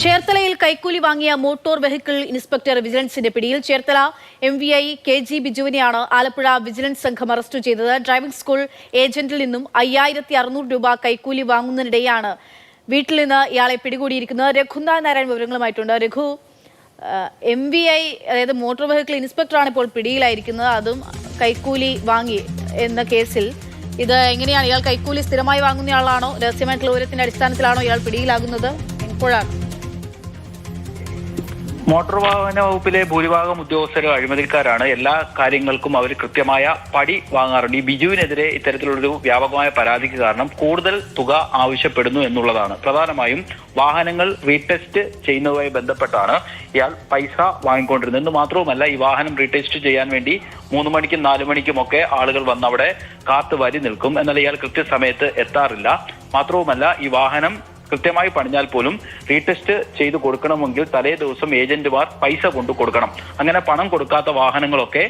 ചേർത്തലയിൽ കൈക്കൂലി വാങ്ങിയ മോട്ടോർ വെഹിക്കിൾ ഇൻസ്പെക്ടർ വിജിലൻസിന്റെ പിടിയിൽ. ചേർത്തല MVI KG ബിജുവിനെയാണ് ആലപ്പുഴ വിജിലൻസ് സംഘം അറസ്റ്റ് ചെയ്തത്. ഡ്രൈവിംഗ് സ്കൂൾ ഏജന്റിൽ നിന്നും 5600 രൂപ കൈക്കൂലി വാങ്ങുന്നതിനിടെയാണ് വീട്ടിൽ നിന്ന് ഇയാളെ പിടികൂടിയിരിക്കുന്നത്. രഘുനാഥ് നാരായൺ വിവരങ്ങളുമായിട്ടുണ്ട്. രഘു, MVI അതായത് മോട്ടോർ വെഹിക്കിൾ ഇൻസ്പെക്ടറാണ് ഇപ്പോൾ പിടിയിലായിരിക്കുന്നത്, അതും കൈക്കൂലി വാങ്ങി എന്ന കേസിൽ. ഇത് എങ്ങനെയാണ്? ഇയാൾ കൈക്കൂലി സ്ഥിരമായി വാങ്ങുന്നയാളാണോ? രഹസ്യമായിട്ടുള്ള വിവരത്തിന്റെ അടിസ്ഥാനത്തിലാണോ ഇയാൾ പിടിയിലാകുന്നത്? എപ്പോഴാണ്? മോട്ടോർ വാഹന വകുപ്പിലെ ഭൂരിഭാഗം ഉദ്യോഗസ്ഥരും അഴിമതിക്കാരാണ്. എല്ലാ കാര്യങ്ങൾക്കും അവർ കൃത്യമായ പടി വാങ്ങാറുണ്ട്. ഈ ബിജുവിനെതിരെ ഇത്തരത്തിലുള്ളൊരു വ്യാപകമായ പരാതിക്ക് കാരണം കൂടുതൽ തുക ആവശ്യപ്പെടുന്നു എന്നുള്ളതാണ്. പ്രധാനമായും വാഹനങ്ങൾ റീടെസ്റ്റ് ചെയ്യുന്നതുമായി ബന്ധപ്പെട്ടാണ് ഇയാൾ പൈസ വാങ്ങിക്കൊണ്ടിരുന്നത്. എന്ന് മാത്രവുമല്ല, ഈ വാഹനം റീടെസ്റ്റ് ചെയ്യാൻ വേണ്ടി 3 മണിക്കും 4 മണിക്കുമൊക്കെ ആളുകൾ വന്ന് അവിടെ കാത്തു വരി നിൽക്കും. എന്നാൽ ഇയാൾ കൃത്യസമയത്ത് എത്താറില്ല. മാത്രവുമല്ല, ഈ വാഹനം കൃത്യമായി പണിഞ്ഞാൽ പോലും റീടെസ്റ്റ് ചെയ്ത് കൊടുക്കണമെങ്കിൽ തലേ ദിവസം ഏജന്റുമാർ പൈസ കൊണ്ടു കൊടുക്കണം. അങ്ങനെ പണം കൊടുക്കാത്ത വാഹനങ്ങളൊക്കെ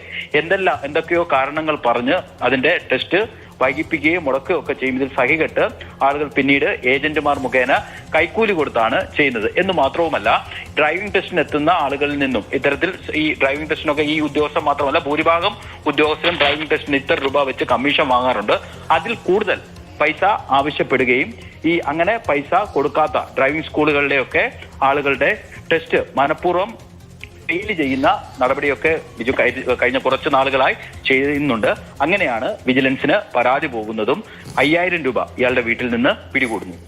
എന്തൊക്കെയോ കാരണങ്ങൾ പറഞ്ഞ് അതിന്റെ ടെസ്റ്റ് വൈകിപ്പിക്കുകയും മുടക്കുകയും ഒക്കെ ചെയ്യും. ഇതിൽ സഹികെട്ട് ആളുകൾ പിന്നീട് ഏജന്റുമാർ മുഖേന കൈക്കൂലി കൊടുത്താണ് ചെയ്യുന്നത്. എന്ന് മാത്രവുമല്ല, ഡ്രൈവിംഗ് ടെസ്റ്റിന് എത്തുന്ന ആളുകളിൽ നിന്നും ഇത്തരത്തിൽ ഈ ഡ്രൈവിംഗ് ടെസ്റ്റിനൊക്കെ ഈ ഉദ്യോഗസ്ഥർ മാത്രമല്ല, ഭൂരിഭാഗം ഉദ്യോഗസ്ഥരും ഡ്രൈവിംഗ് ടെസ്റ്റിന് ഇത്ര രൂപ വെച്ച് കമ്മീഷൻ വാങ്ങാറുണ്ട്. അതിൽ കൂടുതൽ പൈസ ആവശ്യപ്പെടുകയും അങ്ങനെ പൈസ കൊടുക്കാത്ത ഡ്രൈവിംഗ് സ്കൂളുകളിലെയൊക്കെ ആളുകളുടെ ടെസ്റ്റ് മനഃപൂർവ്വം ഫെയിൽ ചെയ്യുന്ന നടപടിയൊക്കെ ബിജു കഴിഞ്ഞ കുറച്ച് നാളുകളായി ചെയ്യുന്നുണ്ട്. അങ്ങനെയാണ് വിജിലൻസിന് പരാതി പോകുന്നതും 5000 രൂപ ഇയാളുടെ വീട്ടിൽ നിന്ന് പിടികൂടുന്നു.